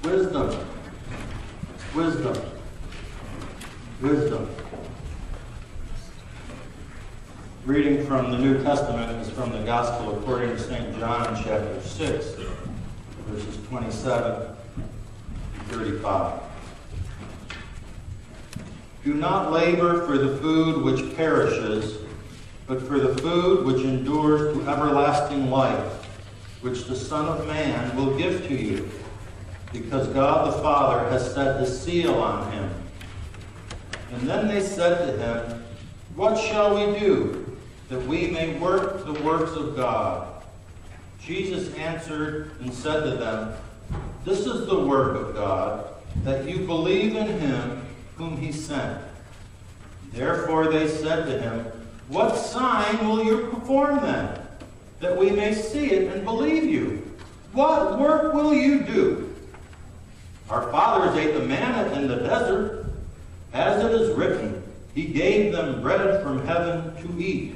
Wisdom. Wisdom. Wisdom. Reading from the New Testament is from the Gospel according to St. John, chapter 6, verses 27 to 35. Do not labor for the food which perishes, but for the food which endures to everlasting life, which the Son of Man will give to you, because God the Father has set his seal on him. And then they said to him, What shall we do, that we may work the works of God? Jesus answered and said to them, This is the work of God, that you believe in him whom he sent. Therefore they said to him, What sign will you perform then, that we may see it and believe you? What work will you do? Our fathers ate the manna in the desert. As it is written, he gave them bread from heaven to eat.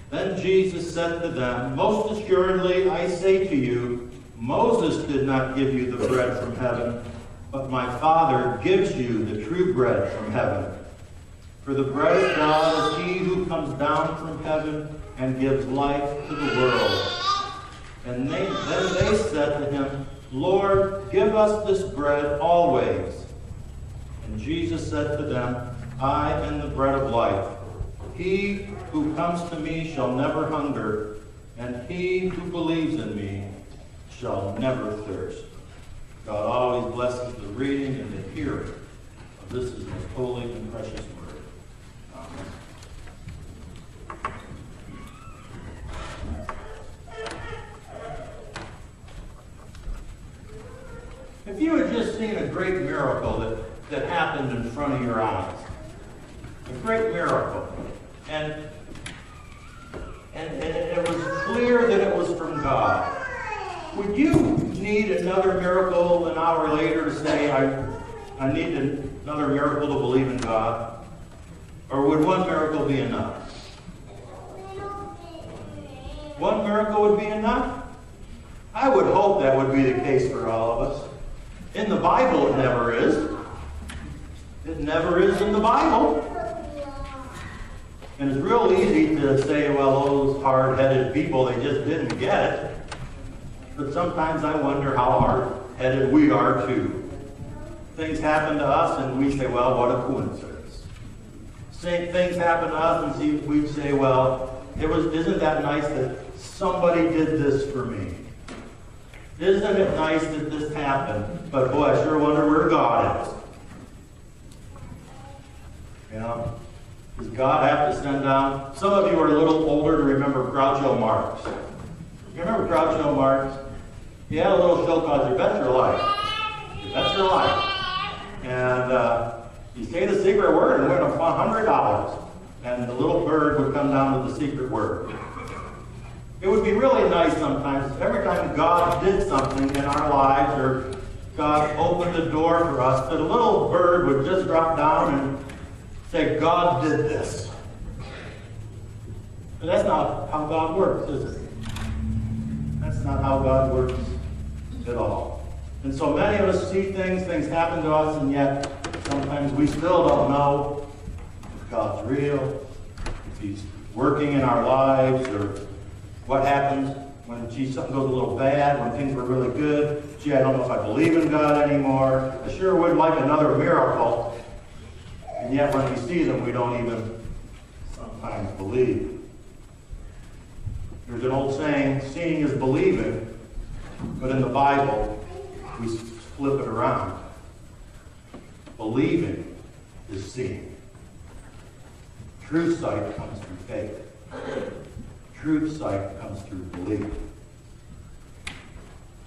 Then Jesus said to them, Most assuredly I say to you, Moses did not give you the bread from heaven, but my Father gives you the true bread from heaven. For the bread of God is he who comes down from heaven and gives life to the world. And then they said to him, Lord, give us this bread always. And Jesus said to them, I am the bread of life. He who comes to me shall never hunger, and he who believes in me shall never thirst. God always blesses the reading and the hearing of this his most holy and precious word. Amen. If you had just seen a great miracle that happened in front of your eyes, a great miracle, and it was clear that it was from God, would you need another miracle an hour later to say, I need another miracle to believe in God? Or would one miracle be enough? One miracle would be enough? I would hope that would be the case for all of us. In the Bible, it never is. It never is in the Bible. And it's real easy to say, well, those hard-headed people, they just didn't get it. But sometimes I wonder how hard-headed we are, too. Things happen to us, and we say, well, what a coincidence. Same things happen to us, and we say, well, isn't that nice that somebody did this for me? Isn't it nice that this happened? But boy, I sure wonder where God is. You know? Does God have to send down? Some of you are a little older to remember Groucho Marx. You remember Groucho Marx? He had a little show called You Bet Your Life. You Bet Your Life. And you say the secret word and win $100. And the little bird would come down with the secret word. It would be really nice sometimes, every time God did something in our lives, or God opened a door for us, that a little bird would just drop down and say, God did this. But that's not how God works, is it? That's not how God works at all. And so many of us see things happen to us, and yet sometimes we still don't know if God's real, if he's working in our lives, or what happens when, something goes a little bad, when things were really good. Gee, I don't know if I believe in God anymore. I sure would like another miracle. And yet when we see them, we don't even sometimes believe. There's an old saying, seeing is believing, but in the Bible, we flip it around. Believing is seeing. True sight comes through faith. True sight comes through belief.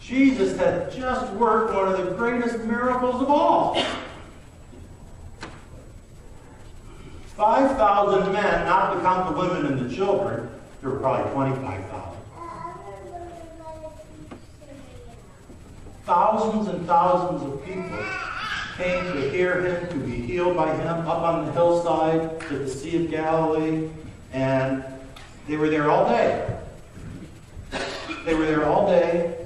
Jesus had just worked one of the greatest miracles of all. 5,000 men, not to count the women and the children. There were probably 25,000. Thousands and thousands of people came to hear him, to be healed by him, up on the hillside at the Sea of Galilee, and they were there all day. They were there all day,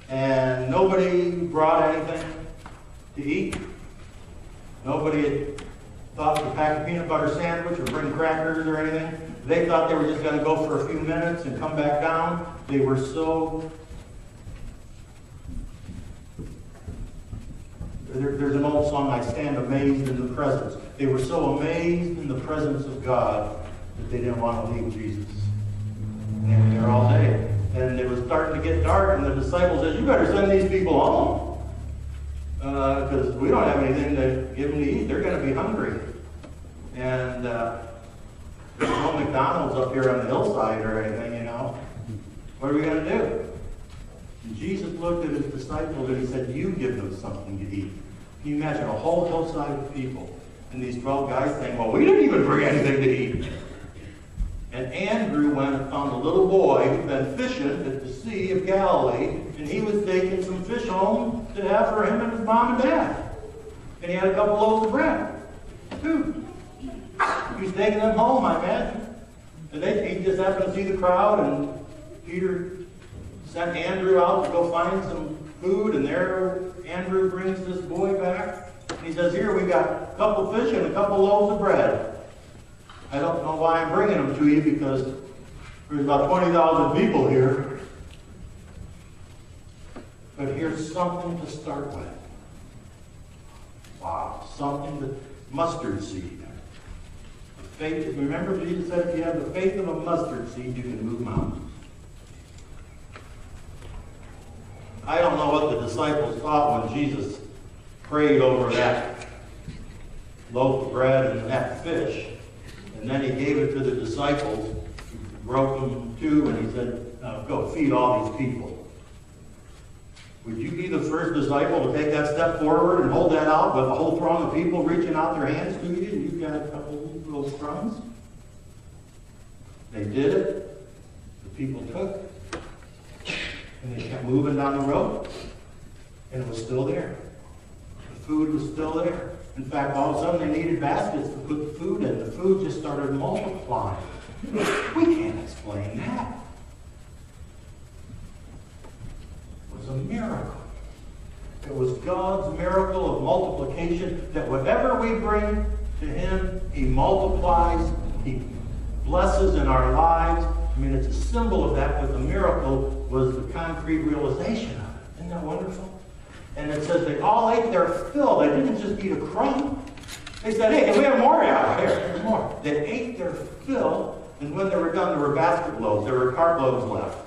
and nobody brought anything to eat. Nobody had thought to pack a peanut butter sandwich or bring crackers or anything. They thought they were just going to go for a few minutes and come back down. They were so... There's an old song, I stand amazed in the presence. They were so amazed in the presence of God that they didn't want to leave Jesus. And they were there all day. And it was starting to get dark, and the disciples said, you better send these people home. Because we don't have anything to give them to eat. They're going to be hungry. And there's no McDonald's up here on the hillside or anything, you know. What are we going to do? And Jesus looked at his disciples and he said, you give them something to eat. Can you imagine a whole hillside of people and these 12 guys saying, well, we didn't even bring anything to eat. And Andrew went and found a little boy who'd been fishing at the Sea of Galilee, and he was taking some fish home to have for him and his mom and dad. And he had a couple loaves of bread. Dude. He was taking them home, I imagine. And he just happened to see the crowd, and Peter sent Andrew out to go find some food, and there Andrew brings this boy back. And he says, here, we got a couple fish and a couple loaves of bread. I don't know why I'm bringing them to you, because there's about 20,000 people here. But here's something to start with. Wow, something that mustard seed. Faith, remember Jesus said, if you have the faith of a mustard seed, you can move mountains. I don't know what the disciples thought when Jesus prayed over that loaf of bread and that fish. And then he gave it to the disciples. He broke them in two, and he said, go feed all these people. Would you be the first disciple to take that step forward and hold that out with a whole throng of people reaching out their hands to you, and you've got a couple little crumbs? They did it. The people took. And they kept moving down the road. And it was still there. The food was still there. In fact, all of a sudden they needed baskets to put the food in. The food just started multiplying. We can't explain that. It was a miracle. It was God's miracle of multiplication, that whatever we bring to him, he multiplies, he blesses in our lives. I mean, it's a symbol of that, but the miracle was the concrete realization of it. Isn't that wonderful? And it says they all ate their fill. They didn't just eat a crumb. They said, hey, can we have more? Yeah, here, there's more. They ate their fill, and when they were done, there were basket loads. There were cart loads left.